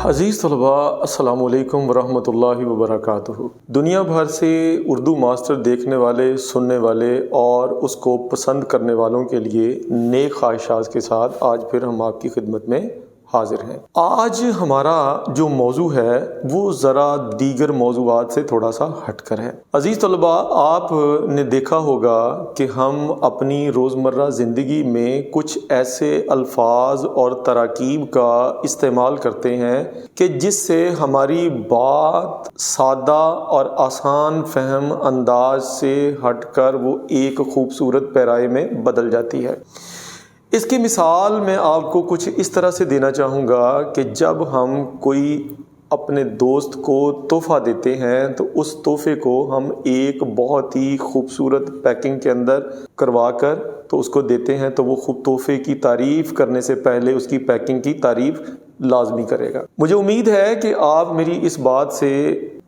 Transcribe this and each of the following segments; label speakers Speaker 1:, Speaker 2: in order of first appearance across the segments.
Speaker 1: عزیز طلباء، السلام علیکم ورحمۃ اللہ وبرکاتہ۔ دنیا بھر سے اردو ماسٹر دیکھنے والے، سننے والے اور اس کو پسند کرنے والوں کے لیے نیک خواہشات کے ساتھ آج پھر ہم آپ کی خدمت میں حاضر ہیں۔ آج ہمارا جو موضوع ہے وہ ذرا دیگر موضوعات سے تھوڑا سا ہٹ کر ہے۔ عزیز طلباء، آپ نے دیکھا ہوگا کہ ہم اپنی روزمرہ زندگی میں کچھ ایسے الفاظ اور تراکیب کا استعمال کرتے ہیں کہ جس سے ہماری بات سادہ اور آسان فہم انداز سے ہٹ کر وہ ایک خوبصورت پیرائے میں بدل جاتی ہے۔ اس کی مثال میں آپ کو کچھ اس طرح سے دینا چاہوں گا کہ جب ہم کوئی اپنے دوست کو تحفہ دیتے ہیں تو اس تحفے کو ہم ایک بہت ہی خوبصورت پیکنگ کے اندر کروا کر تو اس کو دیتے ہیں، تو وہ خوب تحفے کی تعریف کرنے سے پہلے اس کی پیکنگ کی تعریف لازمی کرے گا۔ مجھے امید ہے کہ آپ میری اس بات سے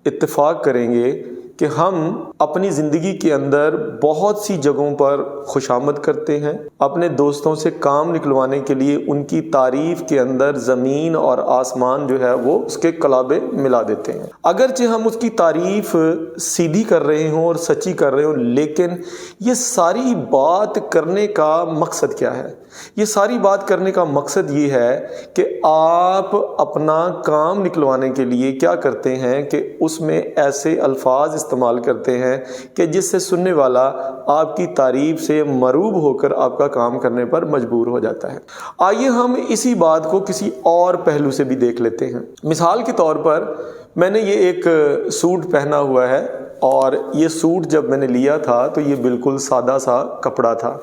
Speaker 1: اتفاق کریں گے کہ ہم اپنی زندگی کے اندر بہت سی جگہوں پر خوش آمد کرتے ہیں، اپنے دوستوں سے کام نکلوانے کے لیے ان کی تعریف کے اندر زمین اور آسمان جو ہے وہ اس کے کلابے ملا دیتے ہیں۔ اگرچہ ہم اس کی تعریف سیدھی کر رہے ہوں اور سچی کر رہے ہوں، لیکن یہ ساری بات کرنے کا مقصد کیا ہے؟ یہ ساری بات کرنے کا مقصد یہ ہے کہ آپ اپنا کام نکلوانے کے لیے کیا کرتے ہیں کہ اس میں ایسے الفاظ استعمال کرتے ہیں کہ جس سے سننے والا آپ کی تعریف سے مروب ہو کر آپ کا کام کرنے پر مجبور ہو جاتا ہے۔ آئیے ہم اسی بات کو کسی اور پہلو سے بھی دیکھ لیتے ہیں۔ مثال کے طور پر میں نے یہ ایک سوٹ پہنا ہوا ہے، اور یہ سوٹ جب میں نے لیا تھا تو یہ بالکل سادہ سا کپڑا تھا۔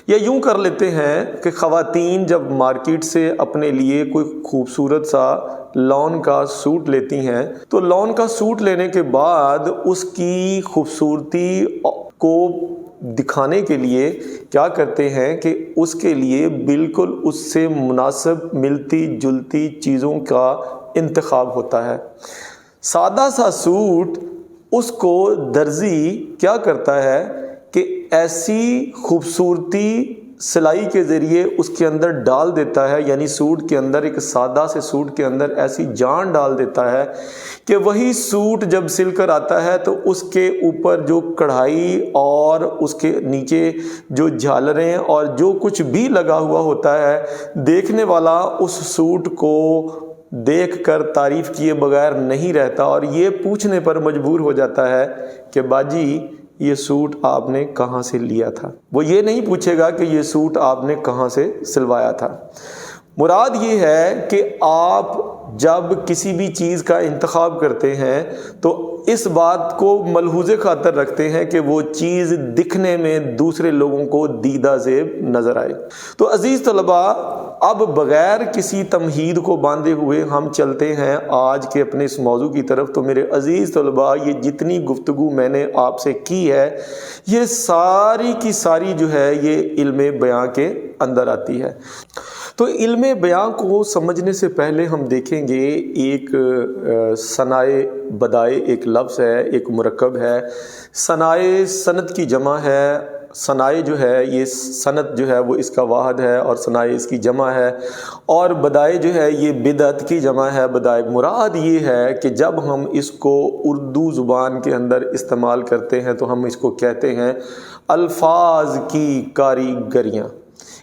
Speaker 1: یا یوں کر لیتے ہیں کہ خواتین جب مارکیٹ سے اپنے لیے کوئی خوبصورت سا لون کا سوٹ لیتی ہیں تو لون کا سوٹ لینے کے بعد اس کی خوبصورتی کو دکھانے کے لیے کیا کرتے ہیں کہ اس کے لیے بالکل اس سے مناسب ملتی جلتی چیزوں کا انتخاب ہوتا ہے۔ سادہ سا سوٹ اس کو درزی کیا کرتا ہے کہ ایسی خوبصورتی سلائی کے ذریعے اس کے اندر ڈال دیتا ہے، یعنی سوٹ کے اندر، ایک سادہ سے سوٹ کے اندر ایسی جان ڈال دیتا ہے کہ وہی سوٹ جب سل کر آتا ہے تو اس کے اوپر جو کڑھائی اور اس کے نیچے جو جھالریں اور جو کچھ بھی لگا ہوا ہوتا ہے، دیکھنے والا اس سوٹ کو دیکھ کر تعریف کیے بغیر نہیں رہتا اور یہ پوچھنے پر مجبور ہو جاتا ہے کہ باجی یہ سوٹ آپ نے کہاں سے لیا تھا۔ وہ یہ نہیں پوچھے گا کہ یہ سوٹ آپ نے کہاں سے سلوایا تھا۔ مراد یہ ہے کہ آپ جب کسی بھی چیز کا انتخاب کرتے ہیں تو اس بات کو ملحوظ خاطر رکھتے ہیں کہ وہ چیز دکھنے میں دوسرے لوگوں کو دیدہ زیب نظر آئے۔ تو عزیز طلباء، اب بغیر کسی تمہید کو باندھے ہوئے ہم چلتے ہیں آج کے اپنے اس موضوع کی طرف۔ تو میرے عزیز طلباء، یہ جتنی گفتگو میں نے آپ سے کی ہے یہ ساری کی ساری جو ہے یہ علم بیاں کے اندر آتی ہے۔ تو علم بیاں کو سمجھنے سے پہلے ہم دیکھیں گے ایک صنائع بدائع ایک لفظ ہے، ایک مرکب ہے۔ صنائع صنعت کی جمع ہے۔ صنائع جو ہے یہ صنعت جو ہے وہ اس کا واحد ہے اور صنائع اس کی جمع ہے، اور بدائع جو ہے یہ بدعت کی جمع ہے۔ بدائع مراد یہ ہے کہ جب ہم اس کو اردو زبان کے اندر استعمال کرتے ہیں تو ہم اس کو کہتے ہیں الفاظ کی کاریگریاں۔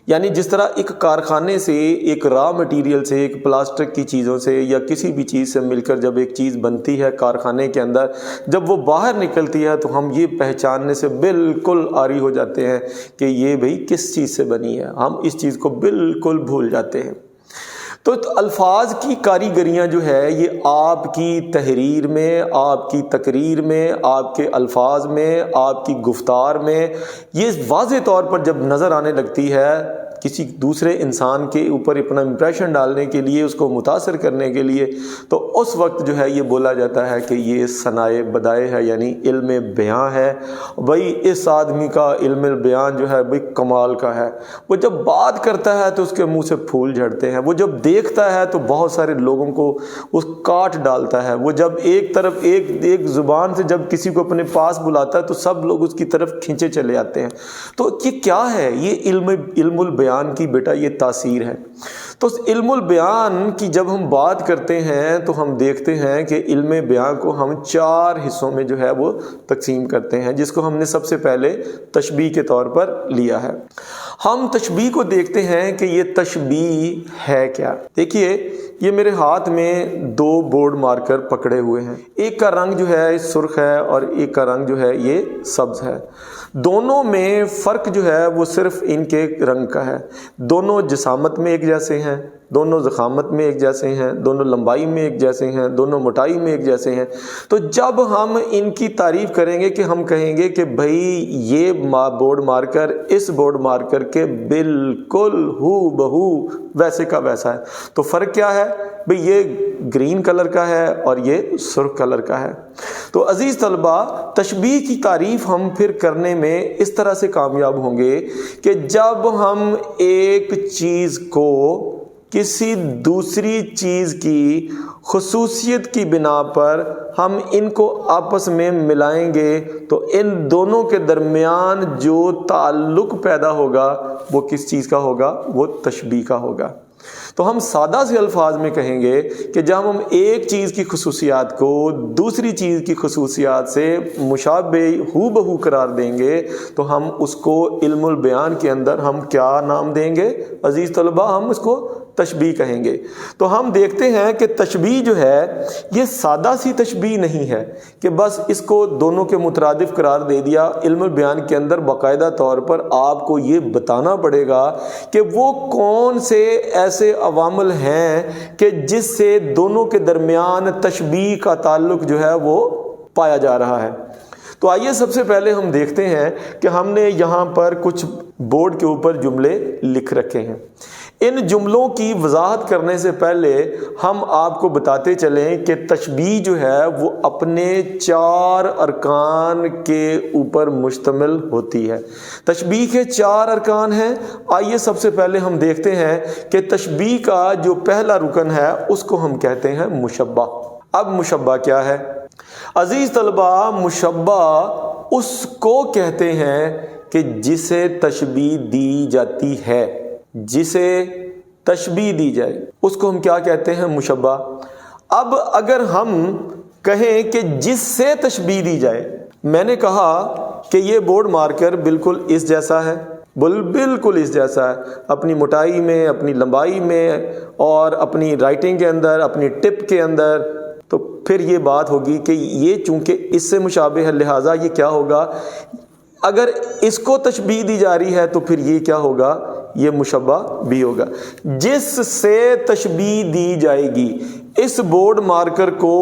Speaker 1: یعنی جس طرح ایک کارخانے سے ایک را مٹیریل سے، ایک پلاسٹک کی چیزوں سے یا کسی بھی چیز سے مل کر جب ایک چیز بنتی ہے کارخانے کے اندر، جب وہ باہر نکلتی ہے تو ہم یہ پہچاننے سے بالکل عاری ہو جاتے ہیں کہ یہ بھئی کس چیز سے بنی ہے، ہم اس چیز کو بالکل بھول جاتے ہیں۔ تو الفاظ کی کاریگریاں جو ہے یہ آپ کی تحریر میں، آپ کی تقریر میں، آپ کے الفاظ میں، آپ کی گفتار میں یہ واضح طور پر جب نظر آنے لگتی ہے کسی دوسرے انسان کے اوپر اپنا امپریشن ڈالنے کے لیے، اس کو متاثر کرنے کے لیے، تو اس وقت جو ہے یہ بولا جاتا ہے کہ یہ صنائع بدائع ہے، یعنی علم بیاں ہے۔ بھئی اس آدمی کا علم بیان جو ہے بھئی کمال کا ہے۔ وہ جب بات کرتا ہے تو اس کے منہ سے پھول جھڑتے ہیں، وہ جب دیکھتا ہے تو بہت سارے لوگوں کو اس کاٹ ڈالتا ہے، وہ جب ایک طرف ایک زبان سے جب کسی کو اپنے پاس بلاتا ہے تو سب لوگ اس کی طرف کھینچے چلے آتے ہیں۔ تو یہ کیا ہے؟ یہ علم البیان کی بیٹا یہ تاثیر ہے۔ تو اس علم البیان کی جب ہم بات کرتے ہیں تو ہم دیکھتے ہیں کہ علم بیان کو ہم 4 حصوں میں جو ہے وہ تقسیم کرتے ہیں، جس کو ہم نے سب سے پہلے تشبیہ کے طور پر لیا ہے۔ ہم تشبیہ کو دیکھتے ہیں کہ یہ تشبیہ ہے کیا۔ دیکھیے یہ میرے ہاتھ میں 2 بورڈ مارکر پکڑے ہوئے ہیں، ایک کا رنگ جو ہے سرخ ہے اور ایک کا رنگ جو ہے یہ سبز ہے۔ دونوں میں فرق جو ہے وہ صرف ان کے رنگ کا ہے۔ دونوں جسامت میں ایک جیسے ہیں، دونوں ضخامت میں ایک جیسے ہیں، دونوں لمبائی میں ایک جیسے ہیں، دونوں موٹائی میں ایک جیسے ہیں۔ تو جب ہم ان کی تعریف کریں گے کہ ہم کہیں گے کہ بھائی یہ بورڈ مارکر اس بورڈ مارکر کے بالکل ہو بہو ویسے کا ویسا ہے، تو فرق کیا ہے؟ بھئی یہ گرین کلر کا ہے اور یہ سرخ کلر کا ہے۔ تو عزیز طلبہ، تشبیہ کی تعریف ہم پھر کرنے میں اس طرح سے کامیاب ہوں گے کہ جب ہم ایک چیز کو کسی دوسری چیز کی خصوصیت کی بنا پر ہم ان کو آپس میں ملائیں گے تو ان دونوں کے درمیان جو تعلق پیدا ہوگا وہ کس چیز کا ہوگا؟ وہ تشبیہ کا ہوگا۔ تو ہم سادہ سے الفاظ میں کہیں گے کہ جب ہم ایک چیز کی خصوصیات کو دوسری چیز کی خصوصیات سے مشابہ ہو بہو قرار دیں گے تو ہم اس کو علم البیان کے اندر ہم کیا نام دیں گے عزیز طلبہ؟ ہم اس کو تشبیہ کہیں گے۔ تو ہم دیکھتے ہیں کہ تشبیہ جو ہے یہ سادہ سی تشبیہ نہیں ہے کہ بس اس کو دونوں کے مترادف قرار دے دیا۔ علم البیان کے اندر باقاعدہ طور پر آپ کو یہ بتانا پڑے گا کہ وہ کون سے ایسے عوامل ہیں کہ جس سے دونوں کے درمیان تشبیہ کا تعلق جو ہے وہ پایا جا رہا ہے۔ تو آئیے سب سے پہلے ہم دیکھتے ہیں کہ ہم نے یہاں پر کچھ بورڈ کے اوپر جملے لکھ رکھے ہیں۔ ان جملوں کی وضاحت کرنے سے پہلے ہم آپ کو بتاتے چلیں کہ تشبیہ جو ہے وہ اپنے 4 ارکان کے اوپر مشتمل ہوتی ہے۔ تشبیہ کے 4 ارکان ہیں۔ آئیے سب سے پہلے ہم دیکھتے ہیں کہ تشبیہ کا جو پہلا رکن ہے اس کو ہم کہتے ہیں مشبہ۔ اب مشبہ کیا ہے؟ عزیز طلبہ، مشبہ اس کو کہتے ہیں کہ جسے تشبیہ دی جاتی ہے، جسے تشبیہ دی جائے اس کو ہم کیا کہتے ہیں؟ مشبہ۔ اب اگر ہم کہیں کہ جس سے تشبیہ دی جائے، میں نے کہا کہ یہ بورڈ مارکر بالکل اس جیسا ہے، بالکل اس جیسا ہے، اپنی موٹائی میں، اپنی لمبائی میں اور اپنی رائٹنگ کے اندر، اپنی ٹپ کے اندر، تو پھر یہ بات ہوگی کہ یہ چونکہ اس سے مشابہ ہے لہٰذا یہ کیا ہوگا؟ اگر اس کو تشبیہ دی جا رہی ہے تو پھر یہ کیا ہوگا؟ یہ مشبہ بھی ہوگا۔ جس سے تشبیہ دی جائے گی، اس بورڈ مارکر کو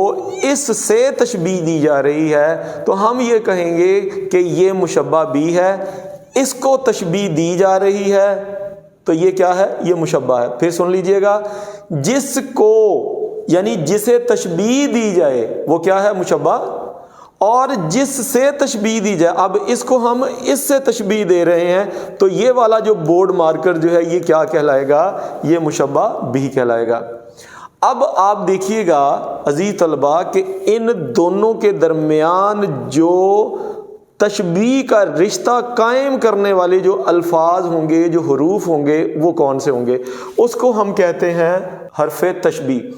Speaker 1: اس سے تشبیہ دی جا رہی ہے تو ہم یہ کہیں گے کہ یہ مشبہ بھی ہے۔ اس کو تشبیہ دی جا رہی ہے تو یہ کیا ہے؟ یہ مشبہ ہے۔ پھر سن لیجئے گا، جس کو یعنی جسے تشبیہ دی جائے وہ کیا ہے؟ مشبہ۔ اور جس سے تشبیہ دی جائے، اب اس کو ہم اس سے تشبیہ دے رہے ہیں تو یہ والا جو بورڈ مارکر جو ہے یہ کیا کہلائے گا؟ یہ مشبہ بھی کہلائے گا۔ اب آپ دیکھیے گا عزیز طلبہ کہ ان دونوں کے درمیان جو تشبیہ کا رشتہ قائم کرنے والے جو الفاظ ہوں گے، جو حروف ہوں گے، وہ کون سے ہوں گے؟ اس کو ہم کہتے ہیں حرف تشبیہ۔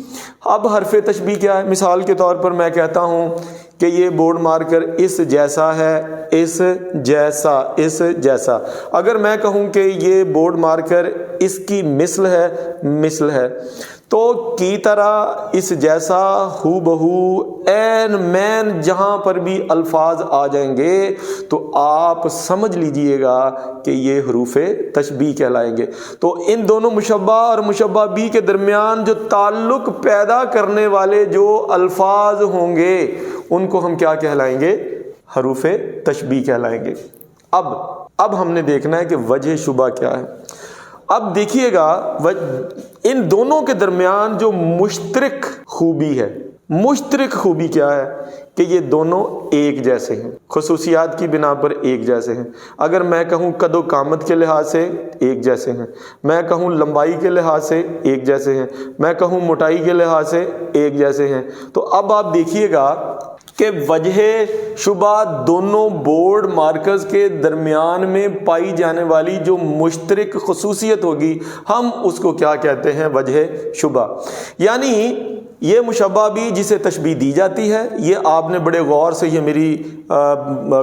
Speaker 1: اب حرف تشبیہ کیا ہے؟ مثال کے طور پر میں کہتا ہوں کہ یہ بورڈ مارکر اس جیسا ہے، اس جیسا، اس جیسا۔ اگر میں کہوں کہ یہ بورڈ مارکر اس کی مثل ہے، مثل ہے، تو کی طرح، اس جیسا، ہو بہو، عین مین جہاں پر بھی الفاظ آ جائیں گے تو آپ سمجھ لیجئے گا کہ یہ حروف تشبیہ کہلائیں گے۔ تو ان دونوں مشبہ اور مشبہ بھی کے درمیان جو تعلق پیدا کرنے والے جو الفاظ ہوں گے ان کو ہم کیا کہلائیں گے؟ حروف تشبیہ کہلائیں گے۔ اب ہم نے دیکھنا ہے کہ وجہ شبہ کیا ہے۔ اب دیکھیے گا ان دونوں کے درمیان جو مشترک خوبی ہے، مشترک خوبی کیا ہے؟ کہ یہ دونوں ایک جیسے ہیں، خصوصیات کی بنا پر ایک جیسے ہیں۔ اگر میں کہوں قد و قامت کے لحاظ سے ایک جیسے ہیں، میں کہوں لمبائی کے لحاظ سے ایک جیسے ہیں، میں کہوں موٹائی کے لحاظ سے ایک جیسے ہیں۔ تو اب آپ دیکھیے گا کہ وجہ شبہ دونوں بورڈ مارکرز کے درمیان میں پائی جانے والی جو مشترک خصوصیت ہوگی ہم اس کو کیا کہتے ہیں؟ وجہ شبہ. یعنی یہ مشبہ بھی جسے تشبیہ دی جاتی ہے. یہ آپ نے بڑے غور سے یہ میری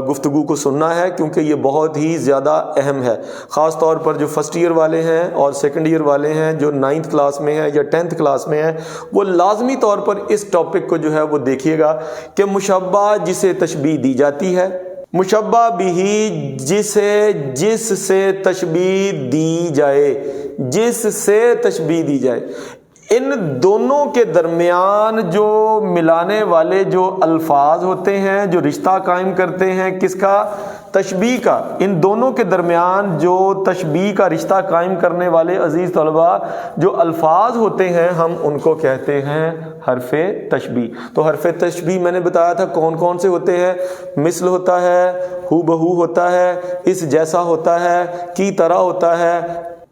Speaker 1: گفتگو کو سننا ہے کیونکہ یہ بہت ہی زیادہ اہم ہے، خاص طور پر جو فرسٹ ایئر والے ہیں اور سیکنڈ ایئر والے ہیں، جو 9th کلاس میں ہیں یا 10th کلاس میں ہیں، وہ لازمی طور پر اس ٹاپک کو جو ہے وہ دیکھیے گا کہ مشبہ جسے تشبیہ دی جاتی ہے، مشبہ بھی جس سے تشبیہ دی جائے، جس سے تشبیہ دی جائے. ان دونوں کے درمیان جو ملانے والے جو الفاظ ہوتے ہیں، جو رشتہ قائم کرتے ہیں کس کا؟ تشبیہ کا. ان دونوں کے درمیان جو تشبیہ کا رشتہ قائم کرنے والے عزیز طلباء جو الفاظ ہوتے ہیں ہم ان کو کہتے ہیں حرف تشبیہ. تو حرف تشبیہ میں نے بتایا تھا کون کون سے ہوتے ہیں. مثل ہوتا ہے، ہو بہو ہوتا ہے، اس جیسا ہوتا ہے، کی طرح ہوتا ہے،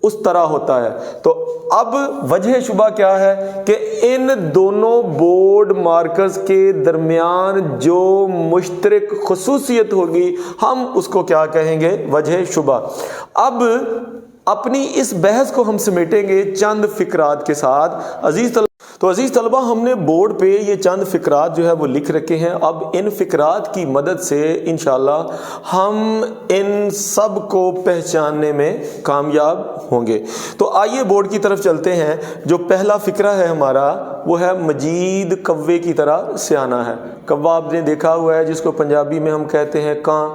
Speaker 1: اس طرح ہوتا ہے. تو اب وجہ شبہ کیا ہے کہ ان دونوں بورڈ مارکرز کے درمیان جو مشترک خصوصیت ہوگی ہم اس کو کیا کہیں گے؟ وجہ شبہ. اب اپنی اس بحث کو ہم سمیٹیں گے چند فقرات کے ساتھ. عزیز طلبہ ہم نے بورڈ پہ یہ چند فقرات جو ہے وہ لکھ رکھے ہیں. اب ان فقرات کی مدد سے انشاءاللہ ہم ان سب کو پہچاننے میں کامیاب ہوں گے. تو آئیے بورڈ کی طرف چلتے ہیں. جو پہلا فقرہ ہے ہمارا وہ ہے مجید کوے کی طرح سیانہ ہے. کوا آپ نے دیکھا ہوا ہے جس کو پنجابی میں ہم کہتے ہیں کاں،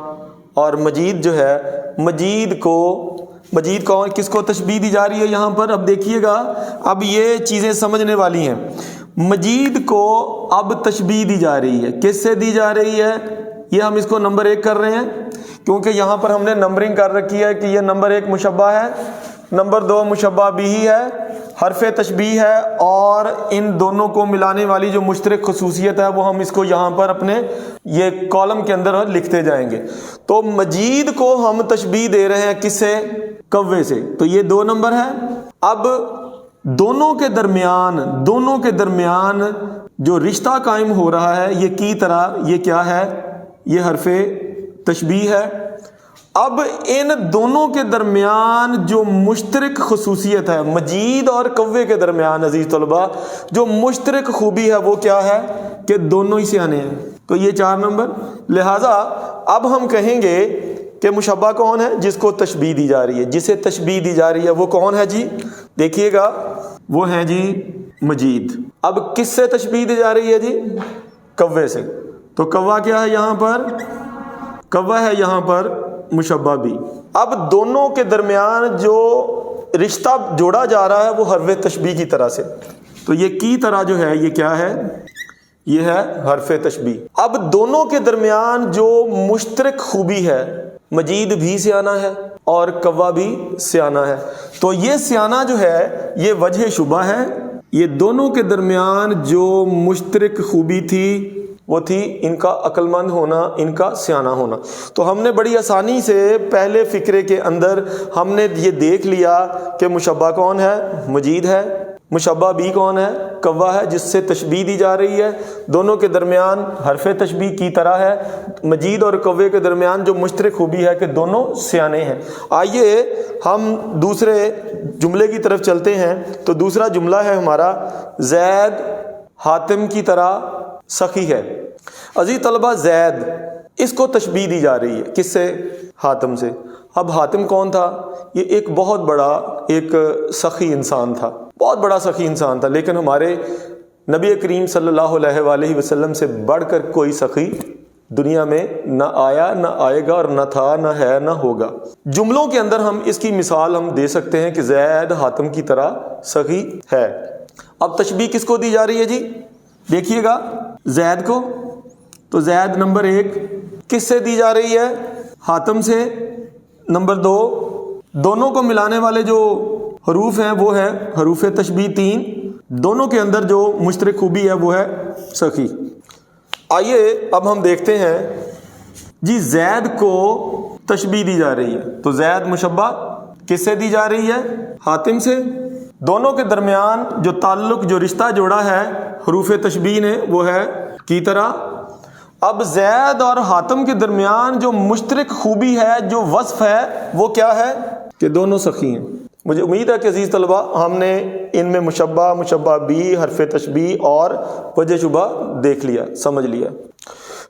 Speaker 1: اور مجید جو ہے مجید کون کس کو تشبیہ دی جا رہی ہے یہاں پر؟ اب دیکھیے گا، اب یہ چیزیں سمجھنے والی ہیں. مجید کو اب تشبیہ دی جا رہی ہے. کس سے دی جا رہی ہے؟ یہ ہم اس کو نمبر 1 کر رہے ہیں کیونکہ یہاں پر ہم نے نمبرنگ کر رکھی ہے کہ یہ نمبر 1 مشبہ ہے، نمبر 2 مشبہ بھی ہے، حرف تشبیہ ہے، اور ان دونوں کو ملانے والی جو مشترک خصوصیت ہے وہ ہم اس کو یہاں پر اپنے یہ کالم کے اندر لکھتے جائیں گے. تو مجید کو ہم تشبیہ دے رہے ہیں کس سے؟ کوے سے. تو یہ 2 نمبر ہے. اب دونوں کے درمیان جو رشتہ قائم ہو رہا ہے یہ کی طرح، یہ کیا ہے؟ یہ حرف تشبیہ ہے. اب ان دونوں کے درمیان جو مشترک خصوصیت ہے، مجید اور کوے کے درمیان عزیز طلباء جو مشترک خوبی ہے وہ کیا ہے؟ کہ دونوں ہی سیانے ہیں. تو یہ 4 نمبر. لہٰذا اب ہم کہیں گے کہ مشبہ کون ہے؟ جس کو تشبیہ دی جا رہی ہے، جسے تشبیہ دی جا رہی ہے وہ کون ہے جی؟ دیکھیے گا وہ ہے جی مجید. اب کس سے تشبیہ دی جا رہی ہے جی؟ کوے سے. تو کوا کیا ہے یہاں پر؟ کوا ہے یہاں پر مشبہ بھی. اب دونوں کے درمیان جو رشتہ جوڑا جا رہا ہے وہ حرف تشبیہ کی طرح سے. تو یہ کی طرح جو ہے یہ کیا ہے؟ یہ ہے حرف تشبیہ. اب دونوں کے درمیان جو مشترک خوبی ہے، مجید بھی سیانہ ہے اور کوا بھی سیانہ ہے. تو یہ سیانہ جو ہے یہ وجہ شبہ ہے. یہ دونوں کے درمیان جو مشترک خوبی تھی وہ تھی ان کا عقل مند ہونا، ان کا سیانہ ہونا. تو ہم نے بڑی آسانی سے پہلے فقرے کے اندر ہم نے یہ دیکھ لیا کہ مشبہ کون ہے؟ مجید ہے. مشبہ بھی کون ہے؟ کوا ہے جس سے تشبیہ دی جا رہی ہے. دونوں کے درمیان حرف تشبیہ کی طرح ہے. مجید اور کوے کے درمیان جو مشترک خوبی ہے کہ دونوں سیانے ہیں. آئیے ہم دوسرے جملے کی طرف چلتے ہیں. تو دوسرا جملہ ہے ہمارا زید حاتم کی طرح سخی ہے. عزیز طلبہ زید اس کو تشبیہ دی جا رہی ہے کس سے؟ حاتم سے. اب حاتم کون تھا؟ یہ ایک بہت بڑا ایک سخی انسان تھا، بہت بڑا سخی انسان تھا. لیکن ہمارے نبی کریم صلی اللہ علیہ وآلہ وسلم سے بڑھ کر کوئی سخی دنیا میں نہ آیا، نہ آئے گا، اور نہ تھا، نہ ہے، نہ ہوگا. جملوں کے اندر ہم اس کی مثال ہم دے سکتے ہیں کہ زید حاتم کی طرح سخی ہے. اب تشبیہ کس کو دی جا رہی ہے جی؟ دیکھیے گا زید کو. تو زید نمبر 1 کس سے دی جا رہی ہے؟ حاتم سے. نمبر 2 دونوں کو ملانے والے جو حروف ہیں وہ ہے حروف تشبیہ 3. دونوں کے اندر جو مشترک خوبی ہے وہ ہے سخی. آئیے اب ہم دیکھتے ہیں جی زید کو تشبیہ دی جا رہی ہے. تو زید مشبہ کس سے دی جا رہی ہے؟ حاتم سے. دونوں کے درمیان جو تعلق، جو رشتہ جوڑا ہے حروف تشبیہ نے وہ ہے کی طرح. اب زید اور حاتم کے درمیان جو مشترک خوبی ہے، جو وصف ہے، وہ کیا ہے کہ دونوں سخی ہیں۔ مجھے امید ہے کہ عزیز طلبہ ہم نے ان میں مشبہ، مشبہ بھی، حرف تشبیہ اور وجہ شبہ دیکھ لیا، سمجھ لیا۔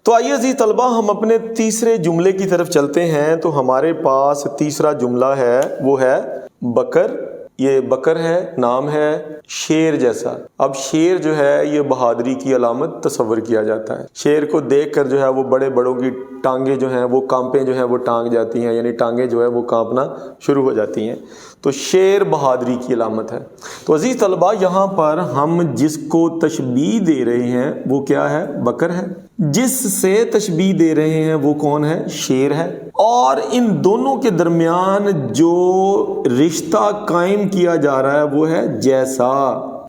Speaker 1: تو آئیے عزیز طلبہ ہم اپنے تیسرے جملے کی طرف چلتے ہیں۔ تو ہمارے پاس تیسرا جملہ ہے، وہ ہے بکر۔ یہ بکر ہے، نام ہے شیر جیسا۔ اب شیر جو ہے یہ بہادری کی علامت تصور کیا جاتا ہے۔ شیر کو دیکھ کر جو ہے وہ بڑے بڑوں کی ٹانگیں جو ہیں وہ کانپیں جو ہیں وہ ٹانگ جاتی ہیں، یعنی ٹانگیں جو ہے وہ کانپنا شروع ہو جاتی ہیں۔ تو شیر بہادری کی علامت ہے۔ تو عزیز طلبہ یہاں پر ہم جس کو تشبیہ دے رہے ہیں وہ کیا ہے؟ بکر ہے۔ جس سے تشبیہ دے رہے ہیں وہ کون ہے؟ شیر ہے۔ اور ان دونوں کے درمیان جو رشتہ قائم کیا جا رہا ہے وہ ہے جیسا،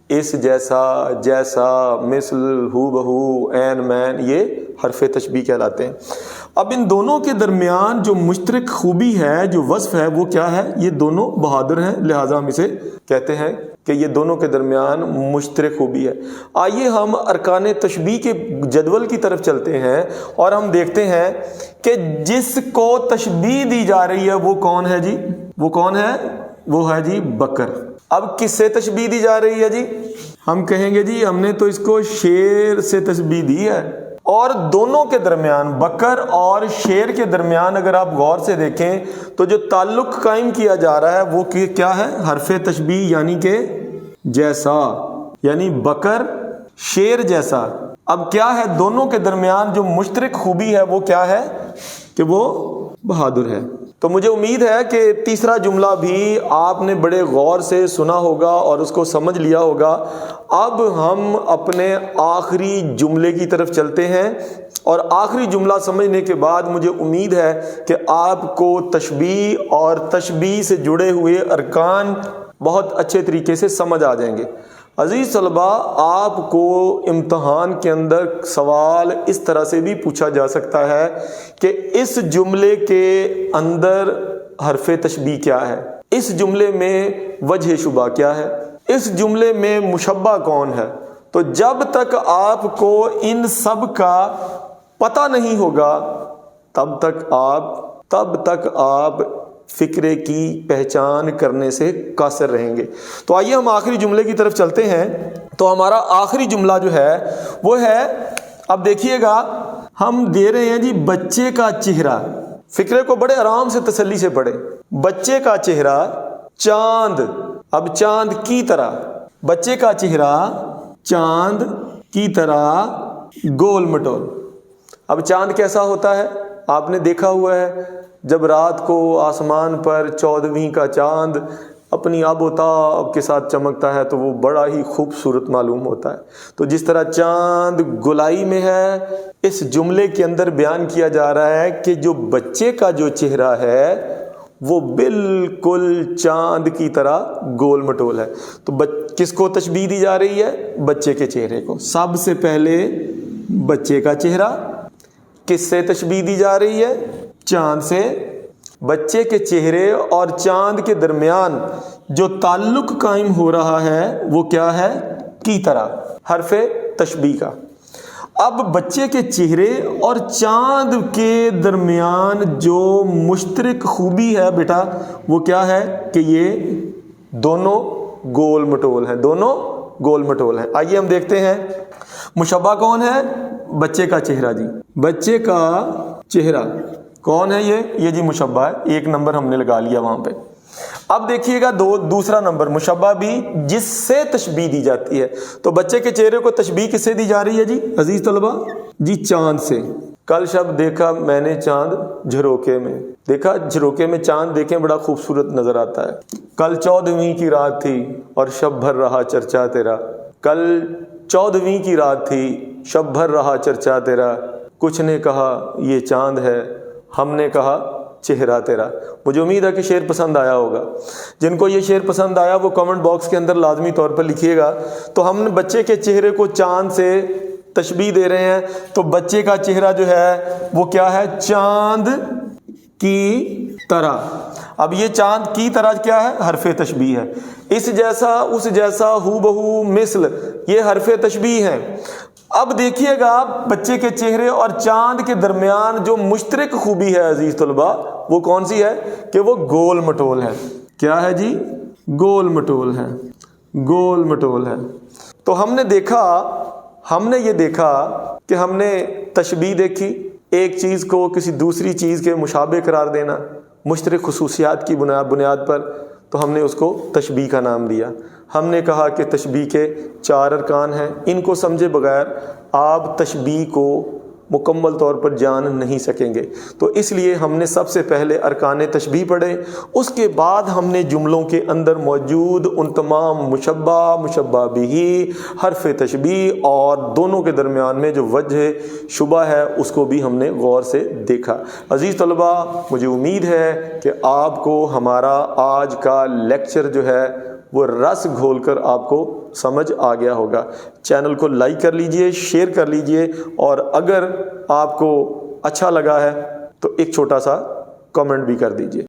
Speaker 1: اس جیسا، جیسا، مثل، ہو بہو، عین مین، یہ حرف تشبیہ کہلاتے ہیں۔ اب ان دونوں کے درمیان جو مشترک خوبی ہے، جو وصف ہے، وہ کیا ہے؟ یہ دونوں بہادر ہیں، لہٰذا ہم اسے کہتے ہیں کہ یہ دونوں کے درمیان مشترک خوبی ہے۔ آئیے ہم ارکان تشبیہ کے جدول کی طرف چلتے ہیں اور ہم دیکھتے ہیں کہ جس کو تشبیہ دی جا رہی ہے وہ کون ہے جی؟ وہ کون ہے؟ وہ ہے جی بکر۔ اب کس سے تشبیہ دی جا رہی ہے جی؟ ہم کہیں گے جی ہم نے تو اس کو شیر سے تشبیہ دی ہے۔ اور دونوں کے درمیان، بکر اور شیر کے درمیان اگر آپ غور سے دیکھیں تو جو تعلق قائم کیا جا رہا ہے وہ کیا ہے؟ حرف تشبیہ، یعنی کہ جیسا، یعنی بکر شیر جیسا۔ اب کیا ہے؟ دونوں کے درمیان جو مشترک خوبی ہے وہ کیا ہے؟ کہ وہ بہادر ہے۔ تو مجھے امید ہے کہ تیسرا جملہ بھی آپ نے بڑے غور سے سنا ہوگا اور اس کو سمجھ لیا ہوگا۔ اب ہم اپنے آخری جملے کی طرف چلتے ہیں، اور آخری جملہ سمجھنے کے بعد مجھے امید ہے کہ آپ کو تشبیہ اور تشبیہ سے جڑے ہوئے ارکان بہت اچھے طریقے سے سمجھ آ جائیں گے۔ عزیز طلبہ، آپ کو امتحان کے اندر سوال اس طرح سے بھی پوچھا جا سکتا ہے کہ اس جملے کے اندر حرف تشبیہ کیا ہے؟ اس جملے میں وجہ شبہ کیا ہے؟ اس جملے میں مشبہ کون ہے؟ تو جب تک آپ کو ان سب کا پتہ نہیں ہوگا تب تک آپ فکرے کی پہچان کرنے سے قاصر رہیں گے۔ تو آئیے ہم آخری جملے کی طرف چلتے ہیں۔ تو ہمارا آخری جملہ جو ہے وہ ہے، اب دیکھیے گا ہم دے رہے ہیں جی بچے کا چہرہ۔ فکرے کو بڑے آرام سے تسلی سے پڑھیں۔ بچے کا چہرہ چاند، اب چاند کی طرح، بچے کا چہرہ چاند کی طرح گول مٹول۔ اب چاند کیسا ہوتا ہے؟ آپ نے دیکھا ہوا ہے جب رات کو آسمان پر 14ویں کا چاند اپنی آب و تاب کے ساتھ چمکتا ہے تو وہ بڑا ہی خوبصورت معلوم ہوتا ہے۔ تو جس طرح چاند گلائی میں ہے، اس جملے کے اندر بیان کیا جا رہا ہے کہ جو بچے کا جو چہرہ ہے وہ بالکل چاند کی طرح گول مٹول ہے۔ تو کس کو تشبیہ دی جا رہی ہے؟ بچے کے چہرے کو۔ سب سے پہلے بچے کا چہرہ کس سے تشبیہ دی جا رہی ہے؟ چاند سے۔ بچے کے چہرے اور چاند کے درمیان جو تعلق قائم ہو رہا ہے وہ کیا ہے؟ کی طرح، حرف تشبیہ کا۔ اب بچے کے چہرے اور چاند کے درمیان جو مشترک خوبی ہے بیٹا وہ کیا ہے؟ کہ یہ دونوں گول مٹول ہیں، دونوں گول مٹول ہیں۔ آئیے ہم دیکھتے ہیں مشبہ کون ہے؟ بچے کا چہرہ جی، بچے کا چہرہ کون ہے؟ یہ جی مشبہ ہے، 1 نمبر ہم نے لگا لیا وہاں پہ۔ اب دیکھیے گا دوسرا نمبر، مشبہ بھی جس سے تشبیہ دی جاتی ہے۔ تو بچے کے چہرے کو تشبیہ کس سے دی جا رہی ہے جی عزیز طلبہ؟ جی چاند سے۔ کل شب دیکھا میں نے چاند جھروکے میں، دیکھا جھروکے میں چاند دیکھیں بڑا خوبصورت نظر آتا ہے۔ کل 14ویں کی رات تھی اور شب بھر رہا چرچا تیرا، کل 14ویں کی رات تھی شب بھر رہا چرچا تیرا، کچھ نے کہا یہ چاند ہے، ہم نے کہا چہرہ تیرا۔ مجھے امید ہے کہ شعر پسند آیا ہوگا۔ جن کو یہ شعر پسند آیا وہ کمنٹ باکس کے اندر لازمی طور پر لکھیے گا۔ تو ہم نے بچے کے چہرے کو چاند سے تشبیہ دے رہے ہیں، تو بچے کا چہرہ جو ہے وہ کیا ہے؟ چاند کی طرح۔ اب یہ چاند کی طرح کیا ہے؟ حرف تشبیہ ہے۔ اس جیسا، اس جیسا، ہو بہو، مثل، یہ حرف تشبیہ ہیں۔ اب دیکھیے گا بچے کے چہرے اور چاند کے درمیان جو مشترک خوبی ہے عزیز طلباء، وہ کون سی ہے کہ وہ گول مٹول ہے۔ کیا ہے جی؟ گول مٹول ہے، گول مٹول ہے۔ تو ہم نے یہ دیکھا کہ ہم نے تشبیہ دیکھی، ایک چیز کو کسی دوسری چیز کے مشابہ قرار دینا مشترک خصوصیات کی بنیاد پر، تو ہم نے اس کو تشبیہ کا نام دیا۔ ہم نے کہا کہ تشبیہ کے 4 ارکان ہیں، ان کو سمجھے بغیر آپ تشبیہ کو مکمل طور پر جان نہیں سکیں گے، تو اس لیے ہم نے سب سے پہلے ارکان تشبیہ پڑھے، اس کے بعد ہم نے جملوں کے اندر موجود ان تمام مشبہ، مشبہ بہ، حرف تشبیہ اور دونوں کے درمیان میں جو وجہ شبہ ہے اس کو بھی ہم نے غور سے دیکھا۔ عزیز طلباء، مجھے امید ہے کہ آپ کو ہمارا آج کا لیکچر جو ہے وہ رس گھول کر آپ کو سمجھ آ گیا ہوگا۔ چینل کو لائک کر لیجئے، شیئر کر لیجئے، اور اگر آپ کو اچھا لگا ہے تو ایک چھوٹا سا کمنٹ بھی کر دیجئے۔